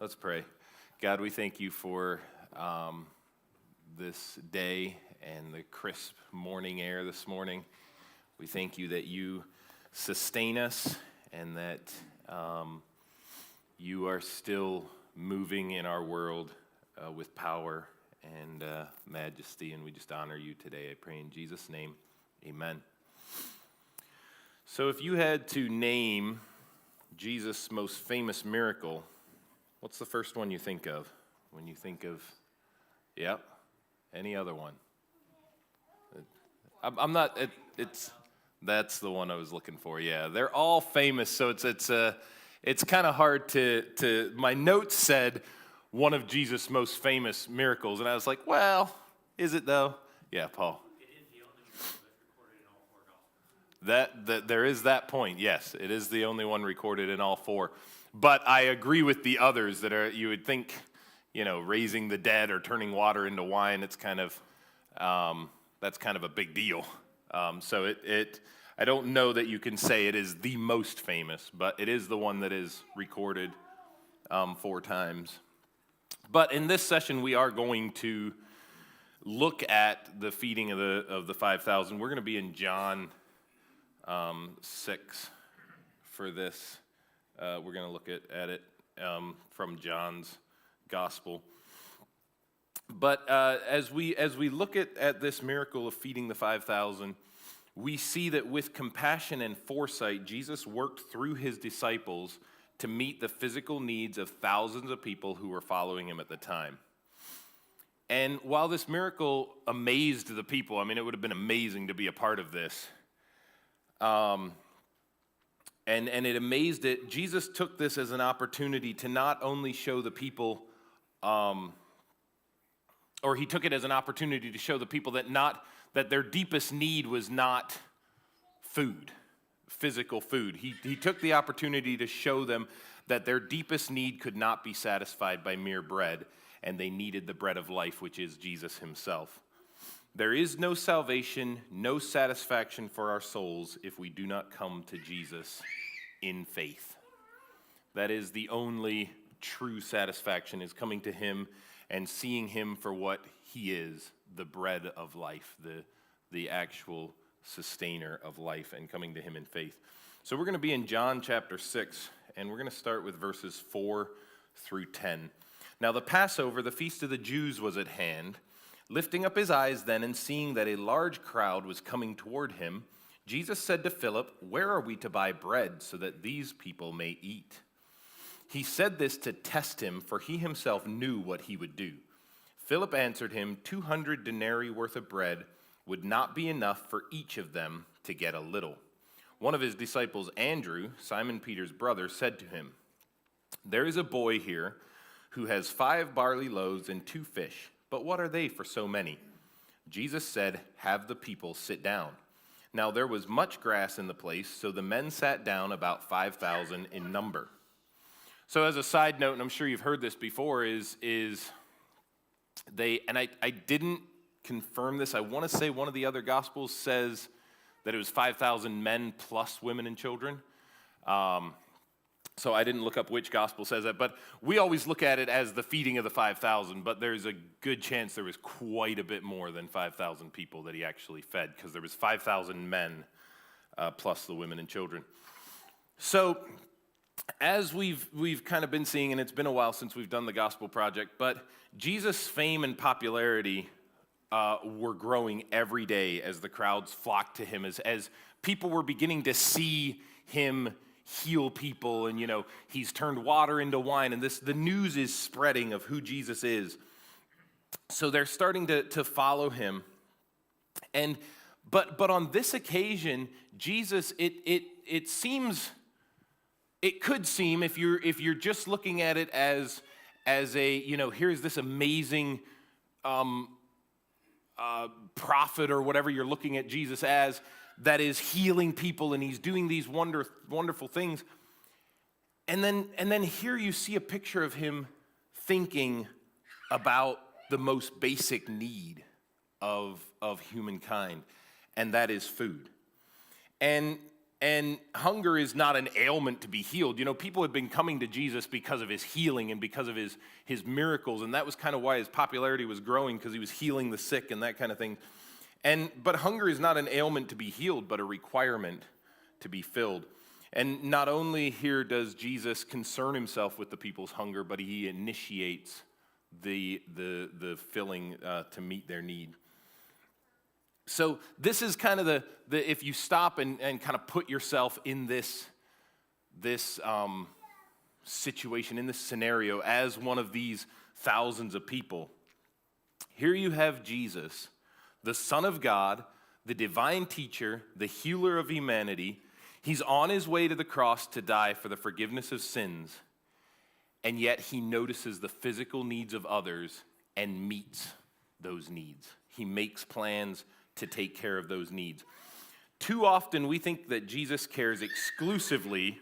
Let's pray. God, we thank you for this day and the crisp morning air this morning. We thank you that you sustain us and that you are still moving in our world with power and majesty, and we just honor you today. I pray in Jesus' name, amen. So if you had to name Jesus' most famous miracle, what's the first one you think of when you think of, any other one? That's the one I was looking for, yeah. They're all famous, so it's kind of hard to, my notes said one of Jesus' most famous miracles, and I was like, well, is it though? Yeah, Paul. It is the only miracle that's recorded in all four Gospels. There is that point, yes. It is the only one recorded in all four. But I agree with the others that are, you would think, raising the dead or turning water into wine, it's kind of, that's kind of a big deal. So I don't know that you can say it is the most famous, but it is the one that is recorded 4 times. But in this session, we are going to look at the feeding of the 5,000. We're going to be in John 6 for this. We're going to look at it from John's gospel. But as we look at this miracle of feeding the 5,000, we see that with compassion and foresight, Jesus worked through his disciples to meet the physical needs of thousands of people who were following him at the time. And while this miracle amazed the people, it would have been amazing to be a part of this. And it amazed it. Jesus took this as an opportunity to not only show the people, he took it as an opportunity to show the people that their deepest need was not food, physical food. He took the opportunity to show them that their deepest need could not be satisfied by mere bread, and they needed the bread of life, which is Jesus himself. There is no salvation, no satisfaction for our souls if we do not come to Jesus in faith. That is the only true satisfaction, is coming to him and seeing him for what he is, the bread of life, the actual sustainer of life, and coming to him in faith. So we're going to be in John chapter 6, and we're going to start with verses 4 through 10. Now the Passover, the feast of the Jews, was at hand. Lifting up his eyes then and seeing that a large crowd was coming toward him, Jesus said to Philip, "Where are we to buy bread so that these people may eat?" He said this to test him, for he himself knew what he would do. Philip answered him, 200 denarii worth of bread would not be enough for each of them to get a little. One of his disciples, Andrew, Simon Peter's brother, said to him, "There is a boy here who has 5 barley loaves and 2 fish. But what are they for so many?" Jesus said, "Have the people sit down." Now there was much grass in the place, so the men sat down, about 5,000 in number. So as a side note, and I'm sure you've heard this before, is they, and I didn't confirm this, I want to say one of the other Gospels says that it was 5,000 men plus women and children. So I didn't look up which gospel says that, but we always look at it as the feeding of the 5,000, but there's a good chance there was quite a bit more than 5,000 people that he actually fed, because there was 5,000 men plus the women and children. So as we've kind of been seeing, and it's been a while since we've done the Gospel Project, but Jesus' fame and popularity were growing every day as the crowds flocked to him, as people were beginning to see him heal people, and he's turned water into wine, and the news is spreading of who Jesus is. So they're starting to follow him. And but on this occasion, Jesus, it could seem, if you're just looking at it as a, here's this amazing prophet or whatever you're looking at Jesus as, that is healing people, and he's doing these wonderful things. And then here you see a picture of him thinking about the most basic need of humankind, and that is food. And And hunger is not an ailment to be healed. You know, people had been coming to Jesus because of his healing and because of his miracles, and that was kind of why his popularity was growing, because he was healing the sick and that kind of thing. But hunger is not an ailment to be healed, but a requirement to be filled. And not only here does Jesus concern himself with the people's hunger, but he initiates the filling to meet their need. So this is kind of the if you stop and kind of put yourself in this situation, in this scenario, as one of these thousands of people. Here you have Jesus, the Son of God, the divine teacher, the healer of humanity. He's on his way to the cross to die for the forgiveness of sins, and yet he notices the physical needs of others and meets those needs. He makes plans to take care of those needs. Too often we think that Jesus cares exclusively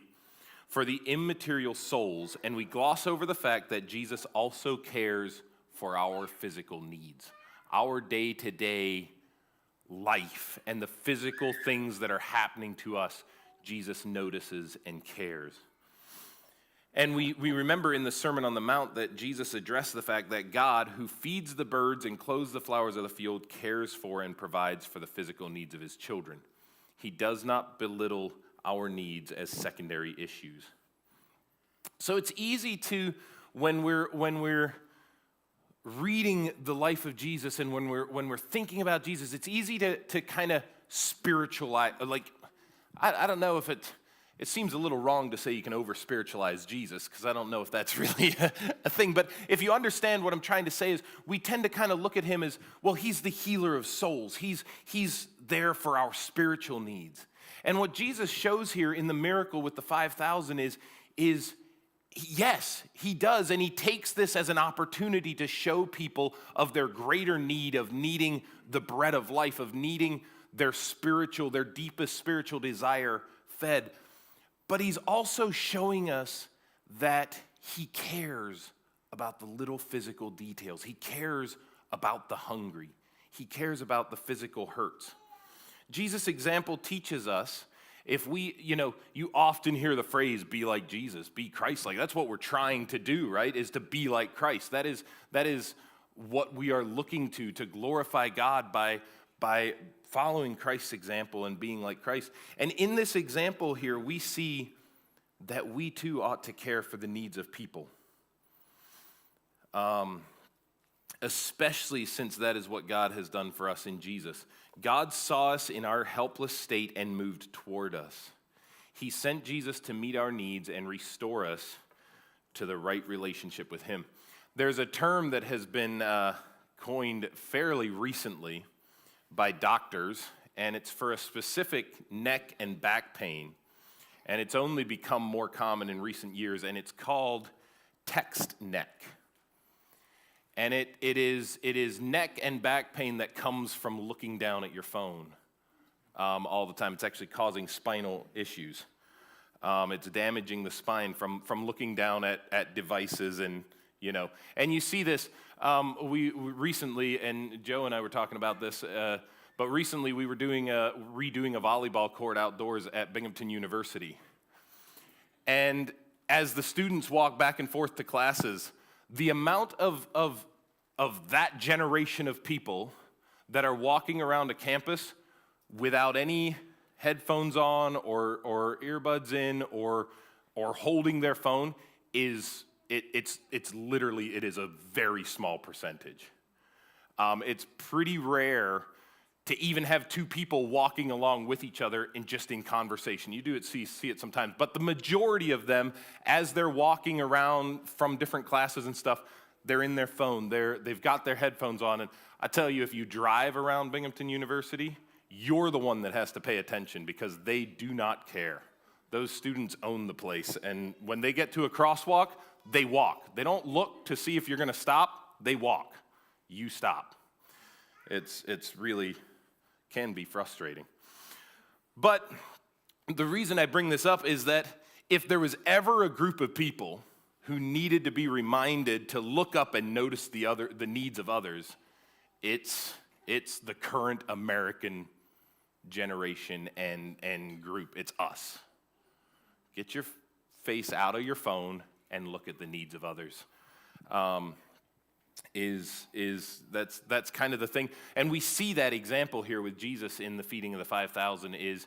for the immaterial souls, and we gloss over the fact that Jesus also cares for our physical needs, our day-to-day life, and the physical things that are happening to us. Jesus notices and cares. And we remember in the Sermon on the Mount that Jesus addressed the fact that God, who feeds the birds and clothes the flowers of the field, cares for and provides for the physical needs of his children. He does not belittle our needs as secondary issues. So it's easy to, when we're reading the life of Jesus and when we're thinking about Jesus, it's easy to kind of spiritualize. Like, I don't know if it seems a little wrong to say you can over-spiritualize Jesus, because I don't know if that's really a thing. But if you understand what I'm trying to say is, we tend to kind of look at him as, well, he's the healer of souls. He's there for our spiritual needs. And what Jesus shows here in the miracle with the 5,000 is yes, he does, and he takes this as an opportunity to show people of their greater need, of needing the bread of life, of needing their deepest spiritual desire fed. But he's also showing us that he cares about the little physical details. He cares about the hungry. He cares about the physical hurts. Jesus' example teaches us, if you often hear the phrase, be like Jesus, be Christ-like. That's what we're trying to do, right, is to be like Christ. That is what we are looking to glorify God by following Christ's example and being like Christ. And in this example here, we see that we too ought to care for the needs of people. Especially since that is what God has done for us in Jesus. God saw us in our helpless state and moved toward us. He sent Jesus to meet our needs and restore us to the right relationship with him. There's a term that has been coined fairly recently by doctors, and it's for a specific neck and back pain, and it's only become more common in recent years, and it's called text neck. And it is neck and back pain that comes from looking down at your phone all the time. It's actually causing spinal issues. It's damaging the spine from looking down at devices, and you see this. We recently, and Joe and I were talking about this, but recently we were redoing a volleyball court outdoors at Binghamton University. And as the students walk back and forth to classes, the amount of that generation of people that are walking around a campus without any headphones on or earbuds in or holding their phone is literally a very small percentage. It's pretty rare to even have two people walking along with each other in conversation. You do see it sometimes, but the majority of them, as they're walking around from different classes and stuff, they're in their phone. They've got their headphones on, and I tell you, if you drive around Binghamton University, you're the one that has to pay attention because they do not care. Those students own the place, and when they get to a crosswalk, they walk. They don't look to see if you're going to stop. They walk. You stop. It's really can be frustrating. But the reason I bring this up is that if there was ever a group of people who needed to be reminded to look up and notice the needs of others, it's the current American generation and group. It's us. Get your face out of your phone and look at the needs of others. That's kind of the thing. And we see that example here with Jesus in the feeding of the 5,000 is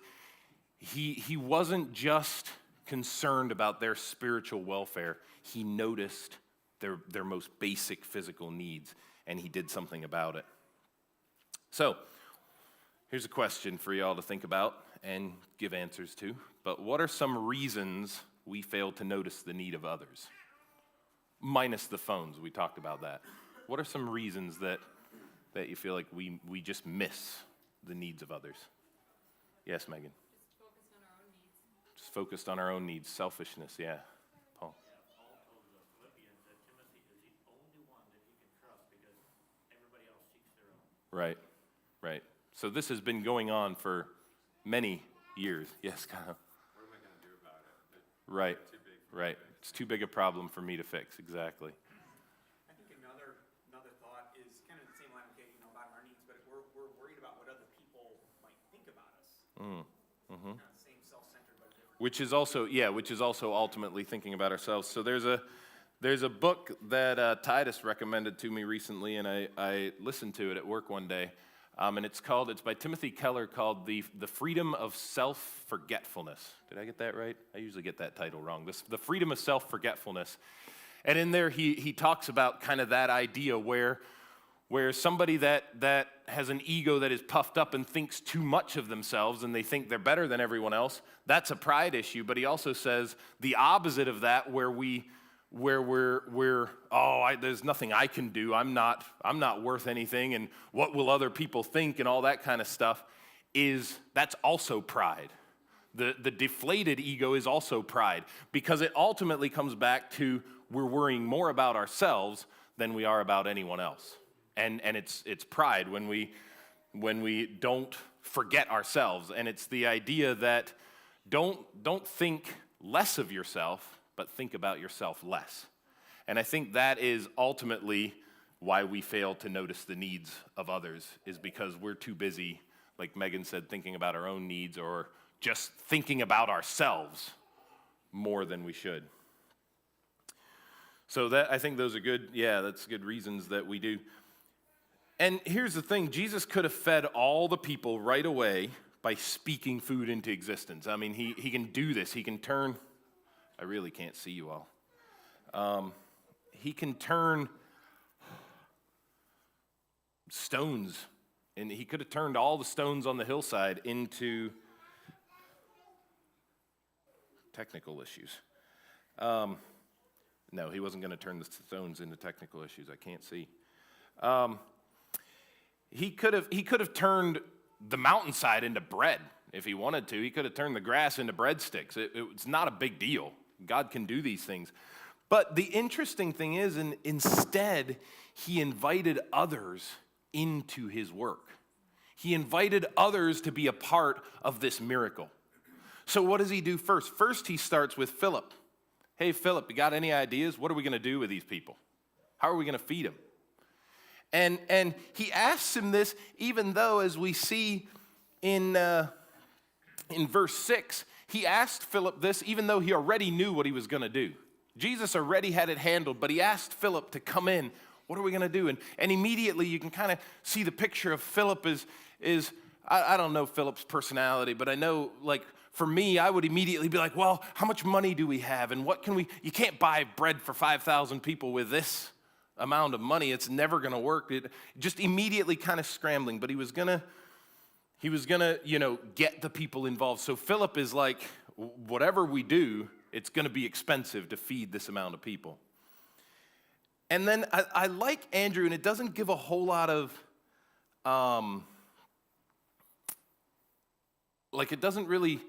he wasn't just concerned about their spiritual welfare. He noticed their most basic physical needs, and he did something about it. So, here's a question for y'all to think about and give answers to. But what are some reasons we fail to notice the need of others? Minus the phones, we talked about that. What are some reasons that you feel like we just miss the needs of others? Yes, Megan? Just focused on our own needs. Selfishness, yeah. Paul? Paul told the Philippians that Timothy is the only one that he can trust because everybody else seeks their own. Right. So this has been going on for many years. Yes, Kyle? What am I going to do about it? Right. Too big. Right. It's too big a problem for me to fix. Exactly. I think another thought is kind of the same line of Katie, about our needs, but we're worried about what other people might think about us. Kind of same self-centered but different. Which is also ultimately thinking about ourselves. So there's a book that Titus recommended to me recently, and I listened to it at work one day. And it's by Timothy Keller, called The Freedom of Self-Forgetfulness. Did I get that right? I usually get that title wrong. The Freedom of Self-Forgetfulness. And in there, he talks about kind of that idea where somebody that has an ego that is puffed up and thinks too much of themselves and they think they're better than everyone else, that's a pride issue. But he also says the opposite of that, where there's nothing I can do, I'm not worth anything, and what will other people think and all that kind of stuff, that's also pride. The deflated ego is also pride, because it ultimately comes back to we're worrying more about ourselves than we are about anyone else. And it's pride when we don't forget ourselves. And it's the idea that don't think less of yourself, but think about yourself less. And I think that is ultimately why we fail to notice the needs of others, is because we're too busy, like Megan said, thinking about our own needs, or just thinking about ourselves more than we should. So I think those are that's good reasons that we do. And here's the thing, Jesus could have fed all the people right away by speaking food into existence. I mean, he can do this. He can turn, I really can't see you all. He can turn stones, and he could have turned all the stones on the hillside into technical issues. No, he wasn't going to turn the stones into technical issues. I can't see. He could have turned the mountainside into bread if he wanted to. He could have turned the grass into breadsticks. It's not a big deal. God can do these things. But the interesting thing is, instead, he invited others into his work. He invited others to be a part of this miracle. So what does he do first? First, he starts with Philip. Hey, Philip, you got any ideas? What are we going to do with these people? How are we going to feed them? And he asks him this, even though, as we see in verse 6, he asked Philip this, even though he already knew what he was going to do. Jesus already had it handled, but he asked Philip to come in. What are we going to do? And immediately you can kind of see the picture of Philip is I don't know Philip's personality, but I know, like, for me, I would immediately be like, well, how much money do we have? And what can you can't buy bread for 5,000 people with this amount of money. It's never going to work. It just immediately kind of scrambling, but he was gonna, get the people involved. So Philip is like, whatever we do, it's going to be expensive to feed this amount of people. And then I like Andrew, and it doesn't give a whole lot of, it doesn't really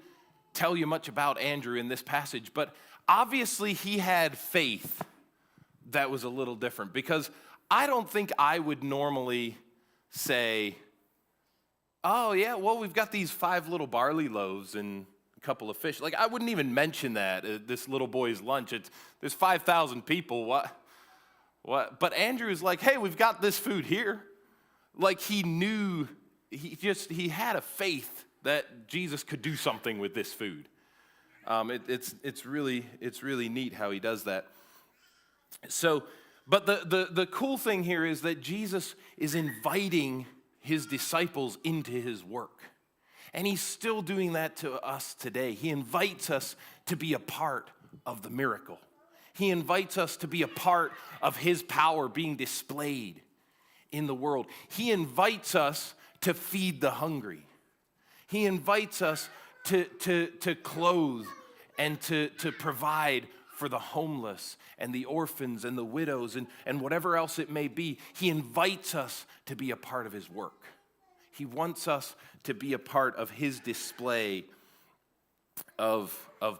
tell you much about Andrew in this passage, but obviously he had faith that was a little different, because I don't think I would normally say, oh yeah, well, we've got these 5 little barley loaves and a couple of fish. Like, I wouldn't even mention that at this little boy's lunch. There's 5,000 people, what? But Andrew is like, hey, we've got this food here. Like, he knew, he had a faith that Jesus could do something with this food. It's really neat how he does that. So, but the cool thing here is that Jesus is inviting his disciples into his work. And he's still doing that to us today. He invites us to be a part of the miracle. He invites us to be a part of his power being displayed in the world. He invites us to feed the hungry. He invites us to clothe and to provide for the homeless and the orphans and the widows and whatever else it may be. He invites us to be a part of his work. He wants us to be a part of his display of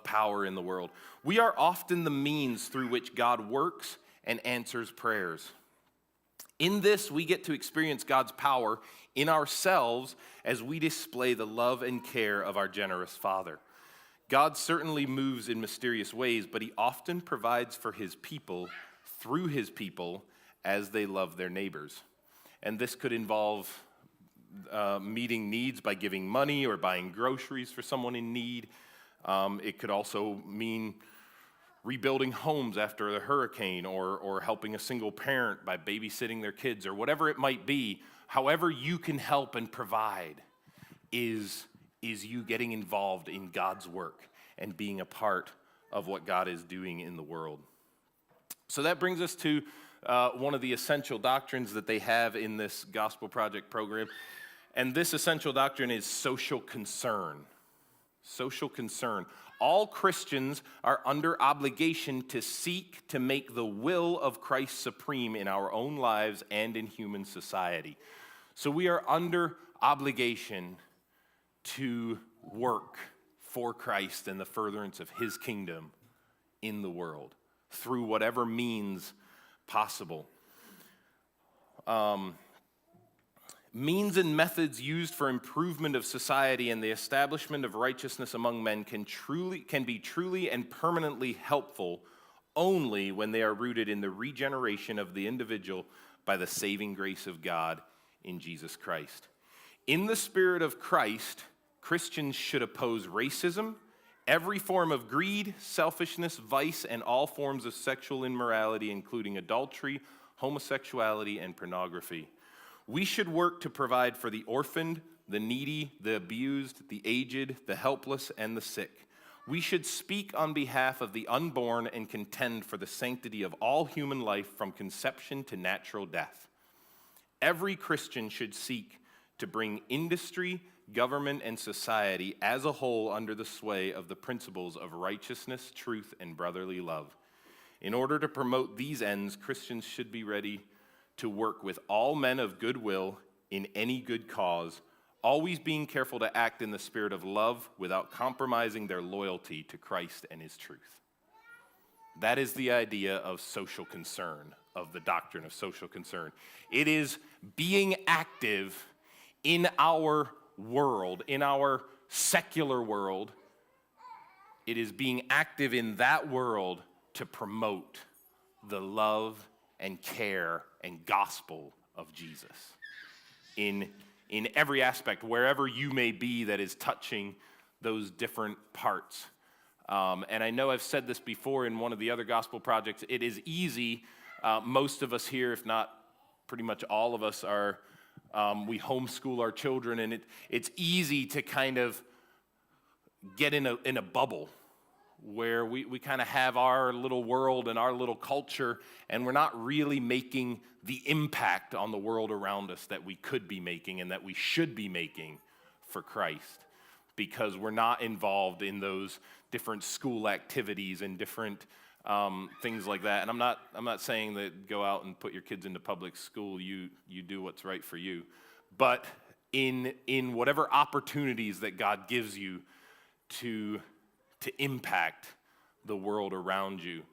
power in the world. We are often the means through which God works and answers prayers. In this, we get to experience God's power in ourselves as we display the love and care of our generous Father. God certainly moves in mysterious ways, but he often provides for his people through his people as they love their neighbors. And this could involve meeting needs by giving money or buying groceries for someone in need. It could also mean rebuilding homes after a hurricane or helping a single parent by babysitting their kids or whatever it might be. However you can help and provide is you getting involved in God's work and being a part of what God is doing in the world. So that brings us to one of the essential doctrines that they have in this Gospel Project program. And this essential doctrine is social concern. Social concern. All Christians are under obligation to seek to make the will of Christ supreme in our own lives and in human society. So we are under obligation to work for Christ and the furtherance of his kingdom in the world through whatever means possible. Means and methods used for improvement of society and the establishment of righteousness among men can be truly and permanently helpful only when they are rooted in the regeneration of the individual by the saving grace of God in Jesus Christ. In the spirit of Christ, Christians should oppose racism, every form of greed, selfishness, vice, and all forms of sexual immorality, including adultery, homosexuality, and pornography. We should work to provide for the orphaned, the needy, the abused, the aged, the helpless, and the sick. We should speak on behalf of the unborn and contend for the sanctity of all human life from conception to natural death. Every Christian should seek to bring industry, government, and society as a whole under the sway of the principles of righteousness, truth, and brotherly love. In order to promote these ends, Christians should be ready to work with all men of goodwill in any good cause, always being careful to act in the spirit of love without compromising their loyalty to Christ and his truth. That is the idea of social concern, of the doctrine of social concern. It is being active in our world, in our secular world. It is being active in that world to promote the love and care and gospel of Jesus in every aspect, wherever you may be that is touching those different parts. And I know I've said this before in one of the other gospel projects. It is easy, most of us here, if not pretty much all of us, are we homeschool our children, and it's easy to kind of get in a bubble where we kind of have our little world and our little culture, and we're not really making the impact on the world around us that we could be making and that we should be making for Christ, because we're not involved in those different school activities and different things like that. And I'm not saying that go out and put your kids into public school. You do what's right for you, but in whatever opportunities that God gives you to impact the world around you.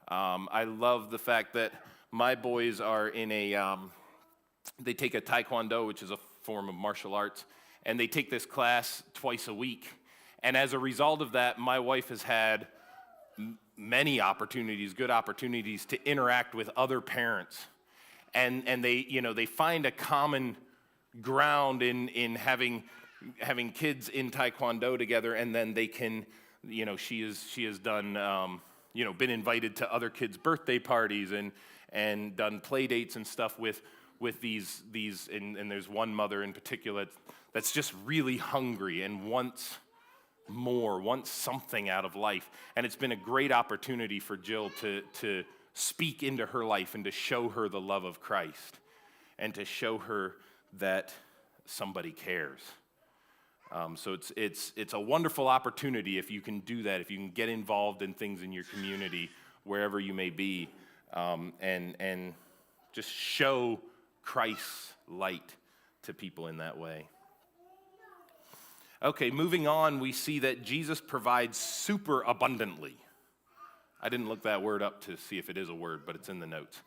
I love the fact that my boys are in they take a Taekwondo, which is a form of martial arts, and they take this class twice a week. And as a result of that, my wife has had many opportunities, good opportunities, to interact with other parents. And they find a common ground in having having kids in Taekwondo together, and then they can, she has done, been invited to other kids' birthday parties and done play dates and stuff with these and there's one mother in particular that's just really hungry and wants more, wants something out of life. And it's been a great opportunity for Jill to speak into her life and to show her the love of Christ and to show her that somebody cares. So it's a wonderful opportunity if you can do that, if you can get involved in things in your community, wherever you may be, and just show Christ's light to people in that way. Okay, moving on, we see that Jesus provides super abundantly. I didn't look that word up to see if it is a word, but it's in the notes.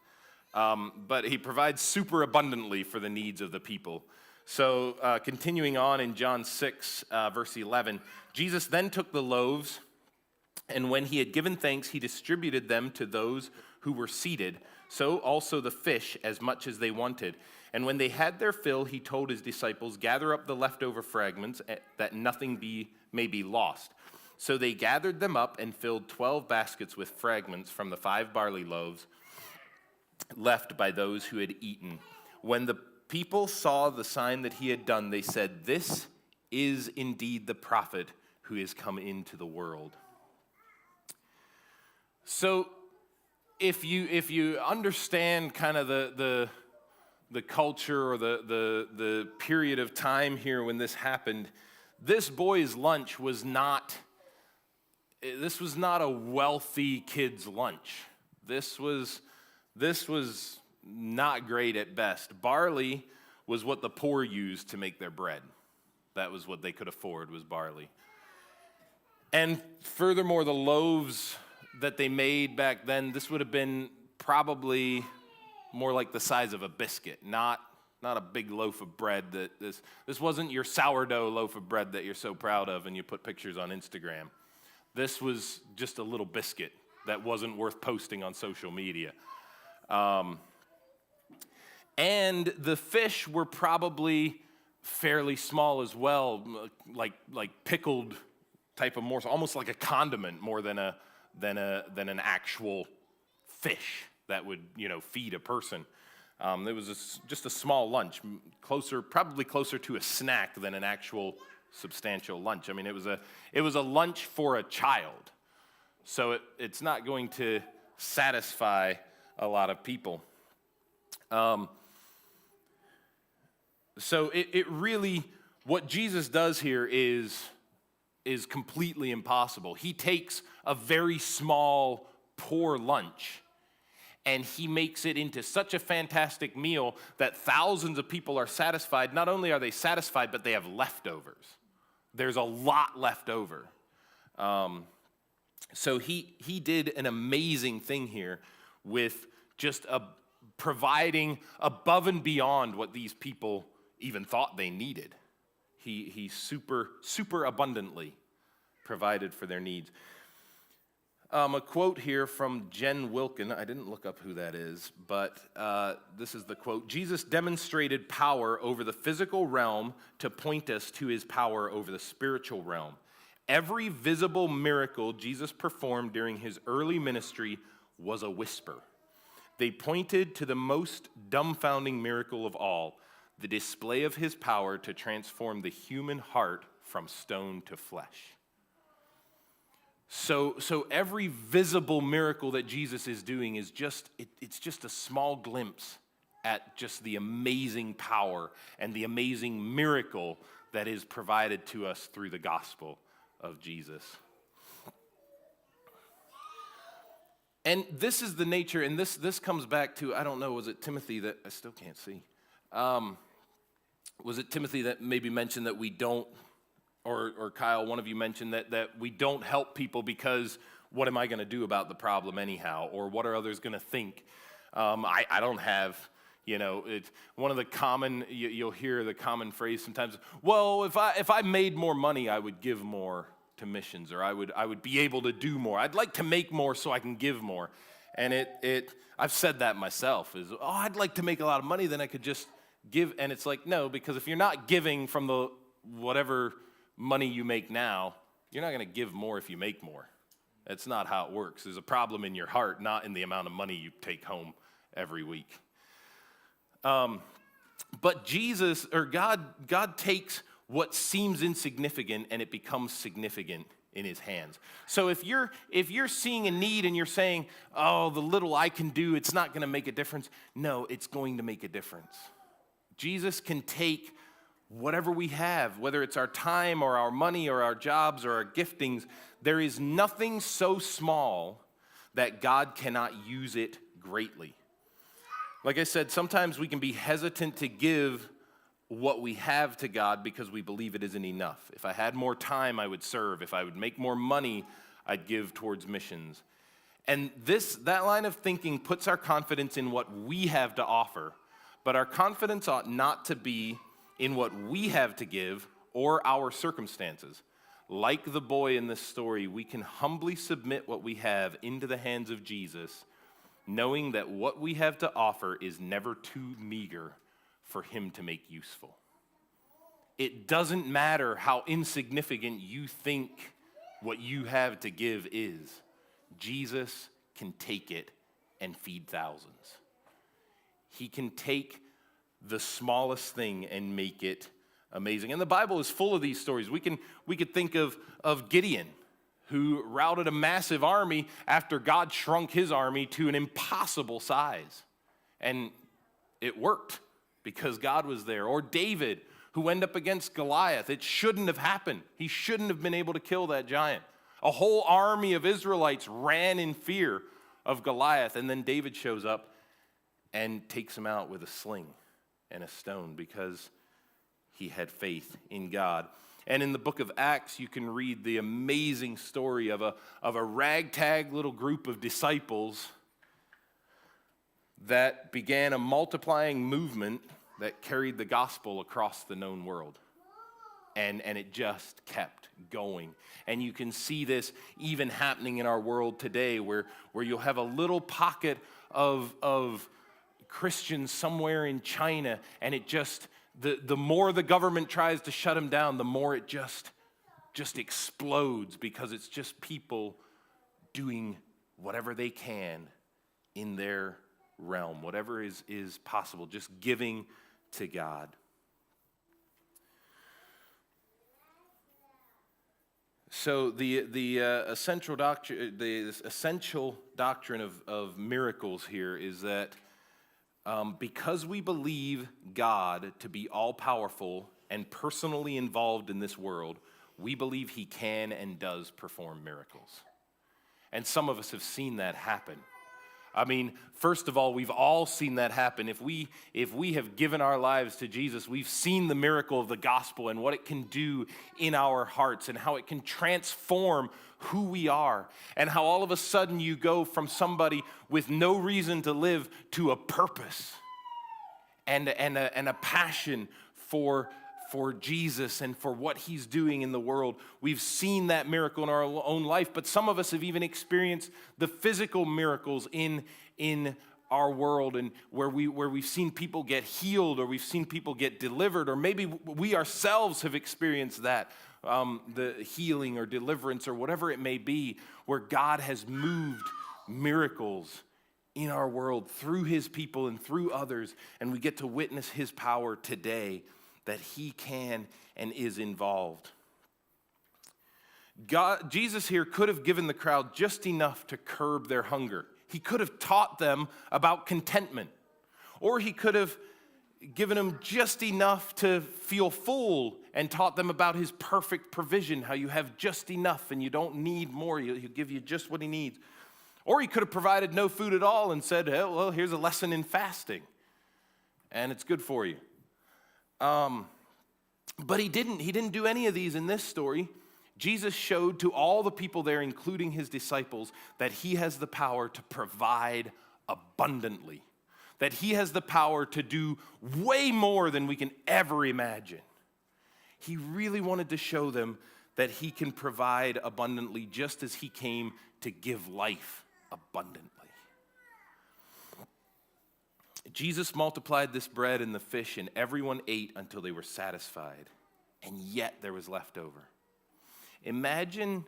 But he provides super abundantly for the needs of the people. So continuing on in John 6, verse 11, Jesus then took the loaves, and when he had given thanks, he distributed them to those who were seated, so also the fish as much as they wanted. And when they had their fill, he told his disciples, "Gather up the leftover fragments, that nothing may be lost." So they gathered them up and filled 12 baskets with fragments from the 5 barley loaves left by those who had eaten. When the people saw the sign that he had done, they said, "This is indeed the prophet who has come into the world." So if you understand kind of the culture or the period of time here when this happened, this boy's lunch was not a wealthy kid's lunch. This was not great at best. Barley was what the poor used to make their bread. That was what they could afford, was barley. And furthermore, the loaves that they made back then, this would have been probably more like the size of a biscuit, not a big loaf of bread. This wasn't your sourdough loaf of bread that you're so proud of and you put pictures on Instagram. This was just a little biscuit that wasn't worth posting on social media. And the fish were probably fairly small as well, like pickled type of morsel, almost like a condiment more than an actual fish that would feed a person. It was just a small lunch, probably closer to a snack than an actual substantial lunch. I mean, it was a lunch for a child, so it's not going to satisfy a lot of people. So it really, what Jesus does here is completely impossible. He takes a very small, poor lunch, and he makes it into such a fantastic meal that thousands of people are satisfied. Not only are they satisfied, but they have leftovers. There's a lot left over. So he did an amazing thing here with just providing above and beyond what these people even thought they needed. He super abundantly provided for their needs. A quote here from Jen Wilkin. I didn't look up who that is, but this is the quote. Jesus demonstrated power over the physical realm to point us to his power over the spiritual realm. Every visible miracle Jesus performed during his early ministry was a whisper. They pointed to the most dumbfounding miracle of all, the display of his power to transform the human heart from stone to flesh. So every visible miracle that Jesus is doing is it's just a small glimpse at just the amazing power and the amazing miracle that is provided to us through the gospel of Jesus. And this is the nature, and this comes back to, I don't know, was it Timothy that, I still can't see. Was it Timothy that maybe mentioned that we don't, or Kyle, one of you mentioned that we don't help people because what am I going to do about the problem anyhow? Or what are others going to think? I don't have, it's one of the common, you'll hear the common phrase sometimes, well, if I made more money, I would give more to missions, or I would be able to do more. I'd like to make more so I can give more. And I've said that myself, is, I'd like to make a lot of money, then I could just give. And it's like, no, because if you're not giving from the whatever money you make now, you're not going to give more if you make more. That's not how it works. There's a problem in your heart, not in the amount of money you take home every week. But Jesus, or God takes what seems insignificant and it becomes significant in his hands. So if you're seeing a need and you're saying, oh, the little I can do, it's not going to make a difference. No, it's going to make a difference. Jesus can take whatever we have, whether it's our time or our money or our jobs or our giftings. There is nothing so small that God cannot use it greatly. Like I said, sometimes we can be hesitant to give what we have to God because we believe it isn't enough. If I had more time, I would serve. If I would make more money, I'd give towards missions. And that line of thinking puts our confidence in what we have to offer, but our confidence ought not to be in what we have to give or our circumstances. Like the boy in this story, we can humbly submit what we have into the hands of Jesus, knowing that what we have to offer is never too meager for him to make useful. It doesn't matter how insignificant you think what you have to give is. Jesus can take it and feed thousands. He can take the smallest thing and make it amazing. And the Bible is full of these stories. We could think of Gideon, who routed a massive army after God shrunk his army to an impossible size. And it worked because God was there. Or David, who went up against Goliath. It shouldn't have happened. He shouldn't have been able to kill that giant. A whole army of Israelites ran in fear of Goliath, and then David shows up and takes him out with a sling and a stone because he had faith in God. And in the book of Acts, you can read the amazing story of a ragtag little group of disciples that began a multiplying movement that carried the gospel across the known world. And it just kept going. And you can see this even happening in our world today where you'll have a little pocket of Christians somewhere in China, and it just, the more the government tries to shut them down, the more it just explodes because it's just people doing whatever they can in their realm, whatever is possible, just giving to God. So the essential doctrine of miracles here is that because we believe God to be all-powerful and personally involved in this world, we believe he can and does perform miracles. And some of us have seen that happen. I mean, first of all, we've all seen that happen. If we have given our lives to Jesus, we've seen the miracle of the gospel and what it can do in our hearts and how it can transform who we are, and how all of a sudden you go from somebody with no reason to live to a purpose and a passion for Jesus and for what he's doing in the world. We've seen that miracle in our own life, but some of us have even experienced the physical miracles in our world, and where we've seen people get healed, or we've seen people get delivered, or maybe we ourselves have experienced that, the healing or deliverance or whatever it may be, where God has moved miracles in our world through his people and through others, and we get to witness his power today, that he can and is involved. Jesus here could have given the crowd just enough to curb their hunger. He could have taught them about contentment, or he could have given them just enough to feel full and taught them about his perfect provision, how you have just enough and you don't need more. He'll give you just what he needs. Or he could have provided no food at all and said, hey, well, here's a lesson in fasting, and it's good for you. But he didn't do any of these in this story. Jesus showed to all the people there, including his disciples, that he has the power to provide abundantly, that he has the power to do way more than we can ever imagine. He really wanted to show them that he can provide abundantly, just as he came to give life abundantly. Jesus multiplied this bread and the fish, and everyone ate until they were satisfied. and yet there was left over. Imagine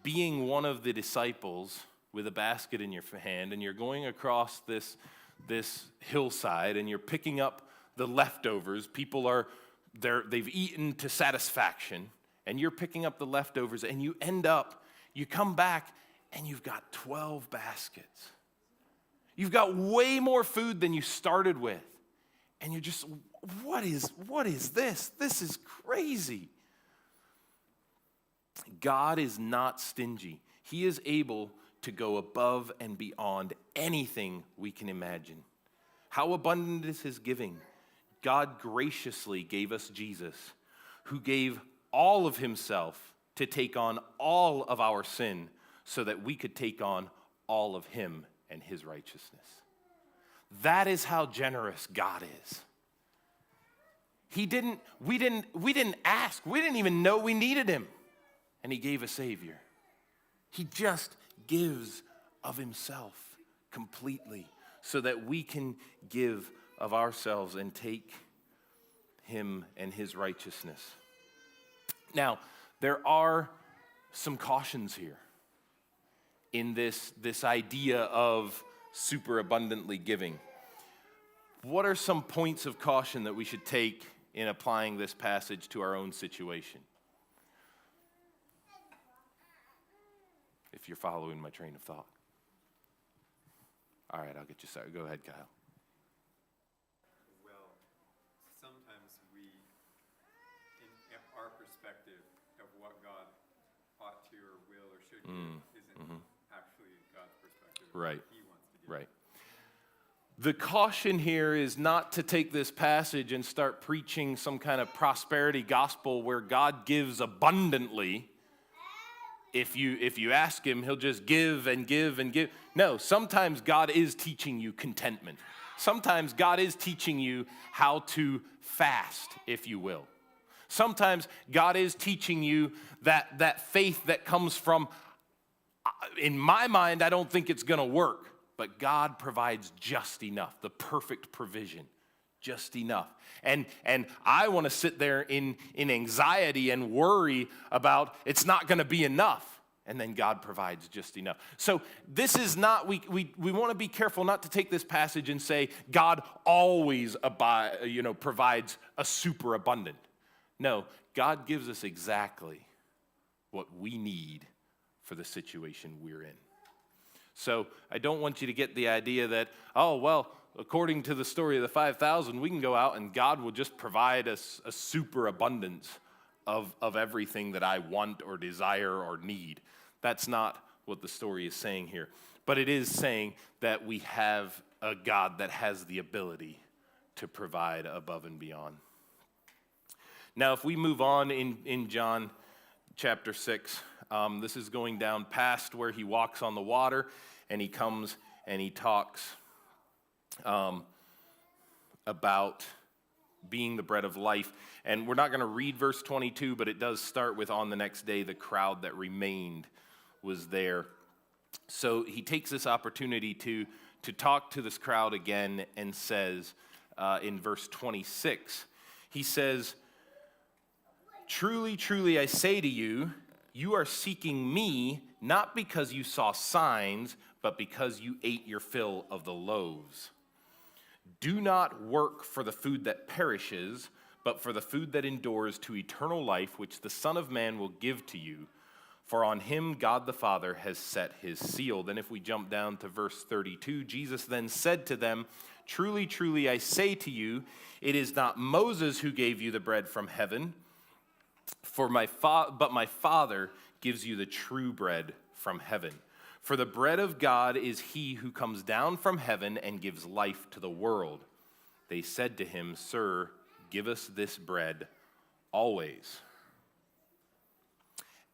being one of the disciples with a basket in your hand, and you're going across this hillside, and you're picking up the leftovers. People they've eaten to satisfaction, and you're picking up the leftovers, and you come back, and you've got 12 baskets. You've got way more food than you started with. And you're just, what is this? This is crazy. God is not stingy. He is able to go above and beyond anything we can imagine. How abundant is his giving? God graciously gave us Jesus, who gave all of himself to take on all of our sin so that we could take on all of him and his righteousness. That is how generous God is. We didn't ask. We didn't even know we needed him. And he gave a Savior. He just gives of himself completely so that we can give of ourselves and take him and his righteousness. Now, there are some cautions here in this idea of super abundantly giving. What are some points of caution that we should take in applying this passage to our own situation? If you're following my train of thought. All right, I'll get you started. Go ahead, Kyle. Well, sometimes we, in our perspective of what God ought to or will or should give, isn't actually God's perspective. Of Right. what he wants to do. Right. The caution here is not to take this passage and start preaching some kind of prosperity gospel where God gives abundantly. If you ask him, he'll just give and give and give. No, sometimes God is teaching you contentment. Sometimes God is teaching you how to fast, if you will. Sometimes God is teaching you that faith that comes from, in my mind, I don't think it's going to work. But God provides just enough, the perfect provision, just enough. And I want to sit there in anxiety and worry about it's not going to be enough. And then God provides just enough. So this is not, we want to be careful not to take this passage and say God always provides a superabundant. No, God gives us exactly what we need for the situation we're in. So I don't want you to get the idea that, oh, well, according to the story of the 5,000, we can go out and God will just provide us a superabundance of everything that I want or desire or need. That's not what the story is saying here. But it is saying that we have a God that has the ability to provide above and beyond. Now, if we move on in John chapter 6, this is going down past where he walks on the water, and he comes and he talks about being the bread of life. And we're not going to read verse 22, but it does start with, on the next day, the crowd that remained was there. So he takes this opportunity to talk to this crowd again and says in verse 26, he says, "Truly, truly, I say to you, you are seeking me, not because you saw signs, but because you ate your fill of the loaves. Do not work for the food that perishes, but for the food that endures to eternal life, which the Son of Man will give to you. For on him God the Father has set his seal." Then if we jump down to verse 32, Jesus then said to them, "Truly, truly, I say to you, it is not Moses who gave you the bread from heaven, but my Father gives you the true bread from heaven. For the bread of God is he who comes down from heaven and gives life to the world." They said to him, "Sir, give us this bread always."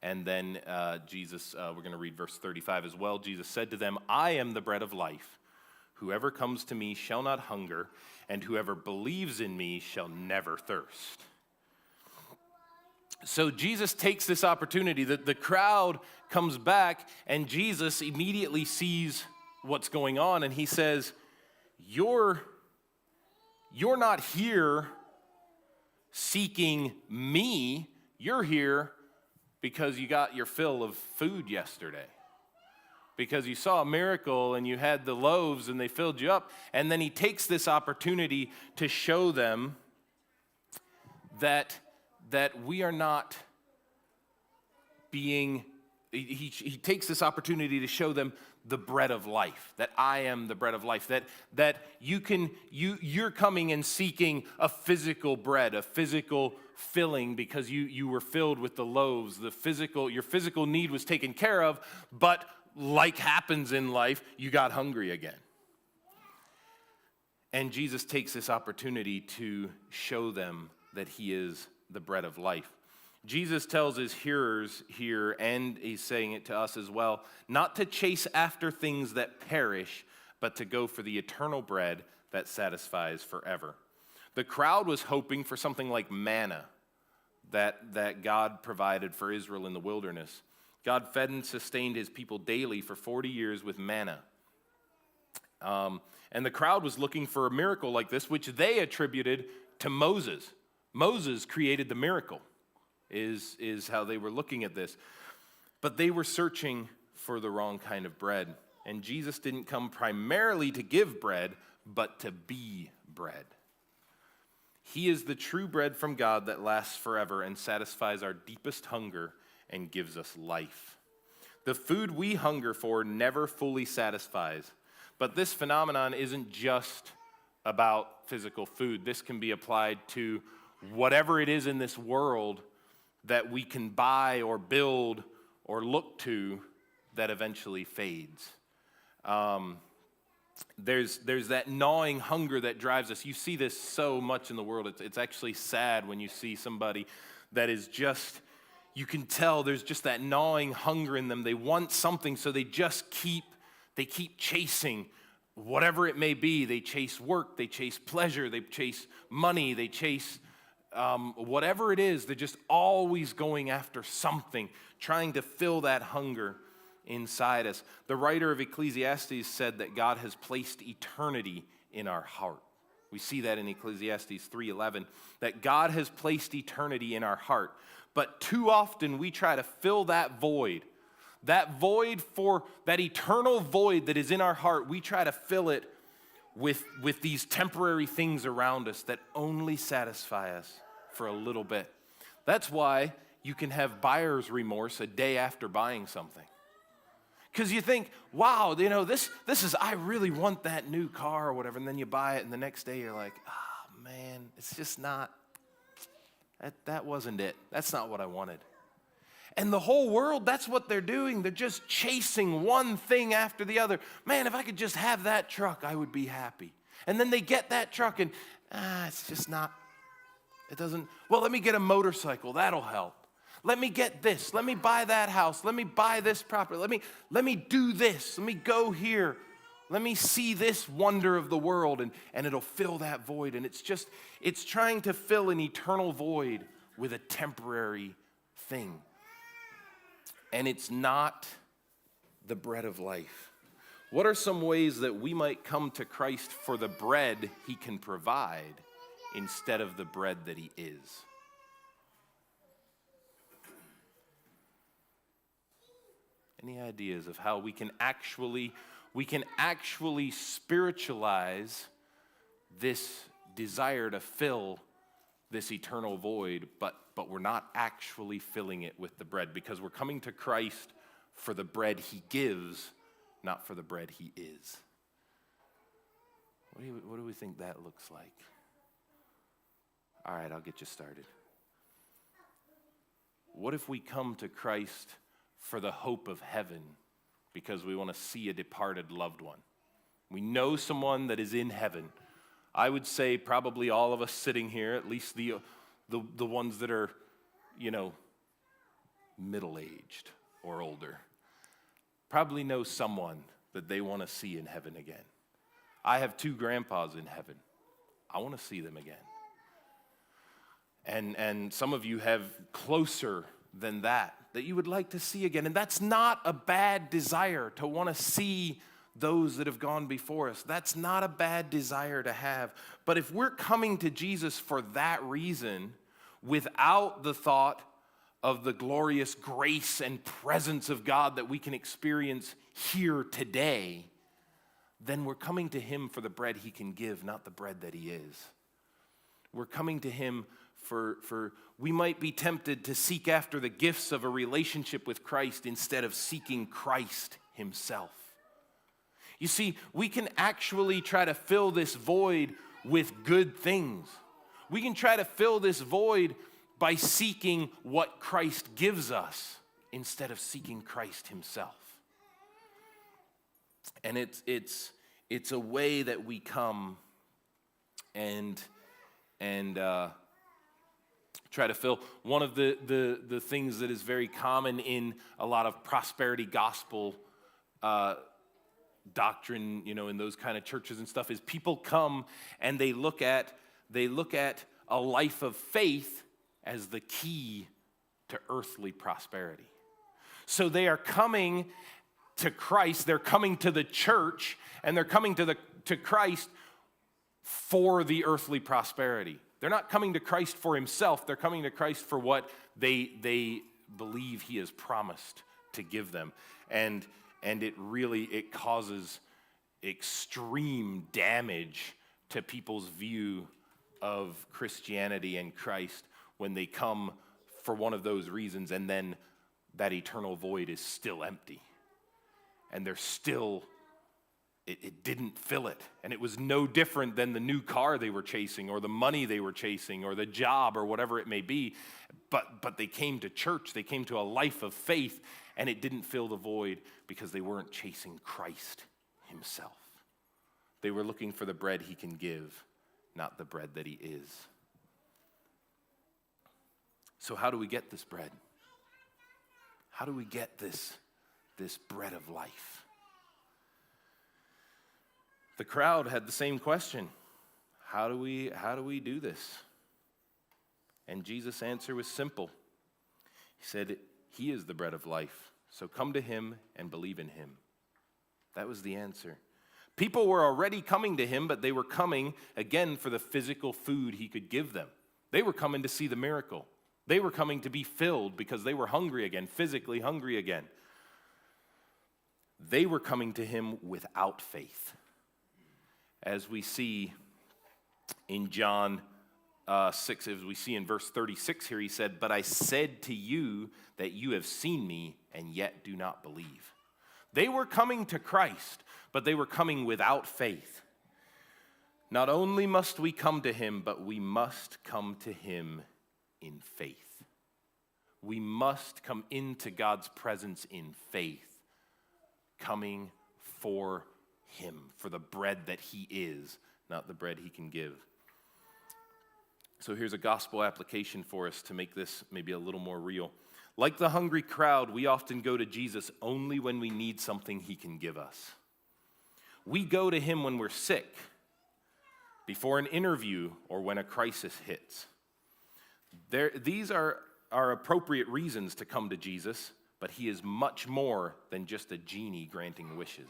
And then Jesus, we're going to read verse 35 as well. Jesus said to them, "I am the bread of life. Whoever comes to me shall not hunger, and whoever believes in me shall never thirst." So Jesus takes this opportunity that the crowd comes back, and Jesus immediately sees what's going on, and he says, you're not here seeking me. You're here because you got your fill of food yesterday, because you saw a miracle and you had the loaves and they filled you up. And then he takes this opportunity to show them that we are not being, he takes this opportunity to show them the bread of life, that I am the bread of life, that you're coming and seeking a physical bread, a physical filling, because you were filled with the loaves. Your physical need was taken care of, but like happens in life, you got hungry again. And Jesus takes this opportunity to show them that he is the bread of life. Jesus tells his hearers here, and he's saying it to us as well, not to chase after things that perish, but to go for the eternal bread that satisfies forever. The crowd was hoping for something like manna that God provided for Israel in the wilderness. God fed and sustained his people daily for 40 years with manna. And the crowd was looking for a miracle like this, which they attributed to Moses. Moses created the miracle, is how they were looking at this. But they were searching for the wrong kind of bread. And Jesus didn't come primarily to give bread, but to be bread. He is the true bread from God that lasts forever and satisfies our deepest hunger and gives us life. The food we hunger for never fully satisfies. But this phenomenon isn't just about physical food. This can be applied to whatever it is in this world that we can buy or build or look to that eventually fades. There's that gnawing hunger that drives us. You see this so much in the world. It's actually sad when you see somebody that is just, you can tell there's just that gnawing hunger in them. They want something, so they just keep chasing whatever it may be. They chase work, they chase pleasure, they chase money, they chase whatever it is. They're just always going after something, trying to fill that hunger inside us. The writer of Ecclesiastes said that God has placed eternity in our heart. We see that in Ecclesiastes 3:11, that God has placed eternity in our heart. But too often we try to fill that void for that eternal void that is in our heart. We try to fill it with these temporary things around us that only satisfy us for a little bit. That's why you can have buyer's remorse a day after buying something. Because you think, wow, this is, I really want that new car or whatever, and then you buy it, and the next day you're like, man, it's just not, that wasn't it. That's not what I wanted. And the whole world, that's what they're doing. They're just chasing one thing after the other. Man, if I could just have that truck, I would be happy. And then they get that truck and, it's just not, it doesn't, well, let me get a motorcycle. That'll help. Let me get this. Let me buy that house. Let me buy this property. Let me do this. Let me go here. Let me see this wonder of the world, and it'll fill that void. And it's trying to fill an eternal void with a temporary thing. And it's not the bread of life. What are some ways that we might come to Christ for the bread he can provide instead of the bread that he is? Any ideas of how we can actually spiritualize this desire to fill this eternal void, but we're not actually filling it with the bread, because we're coming to Christ for the bread he gives, not for the bread he is. What do we think that looks like? All right, I'll get you started. What if we come to Christ for the hope of heaven because we want to see a departed loved one? We know someone that is in heaven. I would say probably all of us sitting here, at least the ones that are, middle-aged or older, probably know someone that they want to see in heaven again. I have 2 grandpas in heaven. I want to see them again. And some of you have closer than that you would like to see again. And that's not a bad desire, to want to see those that have gone before us. That's not a bad desire to have. But if we're coming to Jesus for that reason, without the thought of the glorious grace and presence of God that we can experience here today, then we're coming to him for the bread he can give, not the bread that he is. We're coming to him for we might be tempted to seek after the gifts of a relationship with Christ instead of seeking Christ himself. You see, we can actually try to fill this void with good things. We can try to fill this void by seeking what Christ gives us instead of seeking Christ himself. And it's a way that we come and try to fill. One of the things that is very common in a lot of prosperity gospel doctrine, in those kind of churches and stuff, is people come and they look at a life of faith as the key to earthly prosperity. So they are coming to Christ, they're coming to the church, and they're coming to Christ for the earthly prosperity. They're not coming to Christ for himself, they're coming to Christ for what they believe he has promised to give them. And it causes extreme damage to people's view of Christianity and Christ when they come for one of those reasons, and then that eternal void is still empty. And they're still, it didn't fill it. And it was no different than the new car they were chasing, or the money they were chasing, or the job, or whatever it may be. But they came to church, they came to a life of faith, and it didn't fill the void because they weren't chasing Christ himself. They were looking for the bread he can give, not the bread that he is. So how do we get this bread? How do we get this bread of life? The crowd had the same question. How do we do this? And Jesus' answer was simple. He said, he is the bread of life. So come to him and believe in him. That was the answer. People were already coming to him, but they were coming, again, for the physical food he could give them. They were coming to see the miracle. They were coming to be filled because they were hungry again, physically hungry again. They were coming to him without faith. As we see in John 6, as we see in verse 36 here, he said, "But I said to you that you have seen me and yet do not believe." They were coming to Christ, but they were coming without faith. Not only must we come to him, but we must come to him in faith. We must come into God's presence in faith, coming for him, for the bread that he is, not the bread he can give. So here's a gospel application for us to make this maybe a little more real. Like the hungry crowd, we often go to Jesus only when we need something he can give us. We go to him when we're sick, before an interview, or when a crisis hits. These are appropriate reasons to come to Jesus, but he is much more than just a genie granting wishes.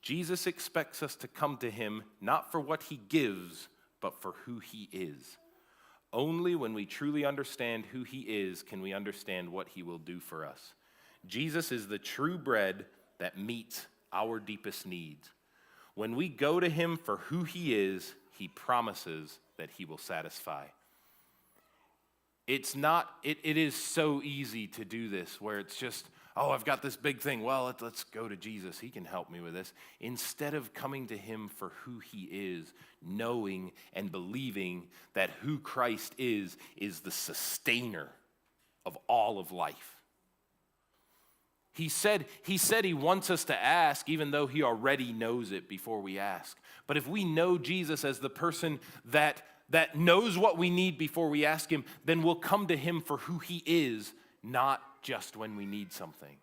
Jesus expects us to come to him not for what he gives, but for who he is. Only when we truly understand who he is can we understand what he will do for us. Jesus is the true bread that meets our deepest needs. When we go to him for who he is, he promises that he will satisfy. It is so easy to do this, where it's just, oh, I've got this big thing. Well, let's go to Jesus. He can help me with this. Instead of coming to him for who he is, knowing and believing that who Christ is the sustainer of all of life. He said he wants us to ask, even though he already knows it before we ask. But if we know Jesus as the person that knows what we need before we ask him, then we'll come to him for who he is, not just when we need something,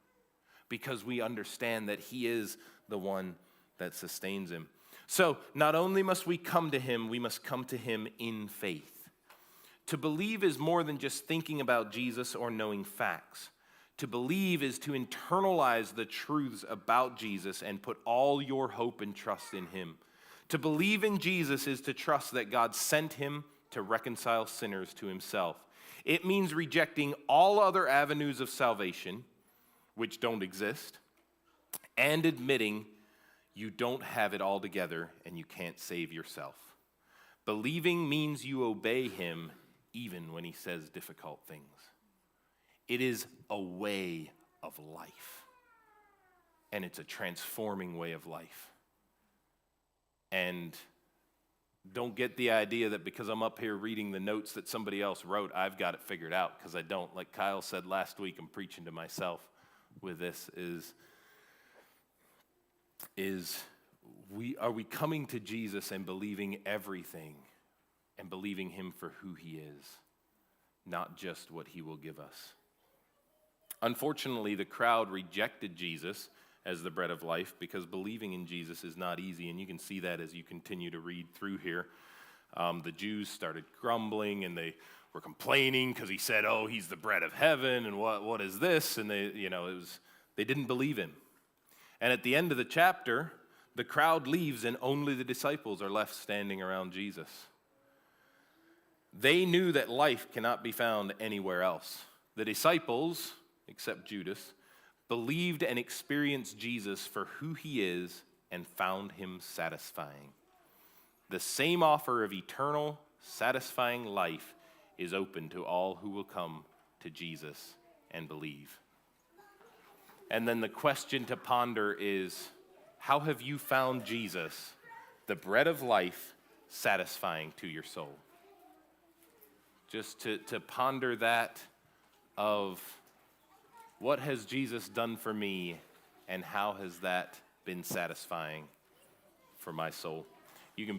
because we understand that he is the one that sustains him. So not only must we come to him, we must come to him in faith. To believe is more than just thinking about Jesus or knowing facts. To believe is to internalize the truths about Jesus and put all your hope and trust in him. To believe in Jesus is to trust that God sent him to reconcile sinners to himself. It means rejecting all other avenues of salvation, which don't exist, and admitting you don't have it all together and you can't save yourself. Believing means you obey him even when he says difficult things. It is a way of life, and it's a transforming way of life. And don't get the idea that because I'm up here reading the notes that somebody else wrote, I've got it figured out, because I don't. Like Kyle said last week, I'm preaching to myself with this, are we coming to Jesus and believing everything and believing him for who he is, not just what he will give us? Unfortunately, the crowd rejected Jesus as the bread of life because believing in Jesus is not easy, and you can see that as you continue to read through here. The Jews started grumbling, and they were complaining because he said, "Oh, he's the bread of heaven," and what is this? And they didn't believe him. And at the end of the chapter, the crowd leaves, and only the disciples are left standing around Jesus. They knew that life cannot be found anywhere else. The disciples, except Judas, believed and experienced Jesus for who he is and found him satisfying. The same offer of eternal, satisfying life is open to all who will come to Jesus and believe. And then the question to ponder is, how have you found Jesus, the bread of life, satisfying to your soul? Just to ponder that of what has Jesus done for me and how has that been satisfying for my soul? You can be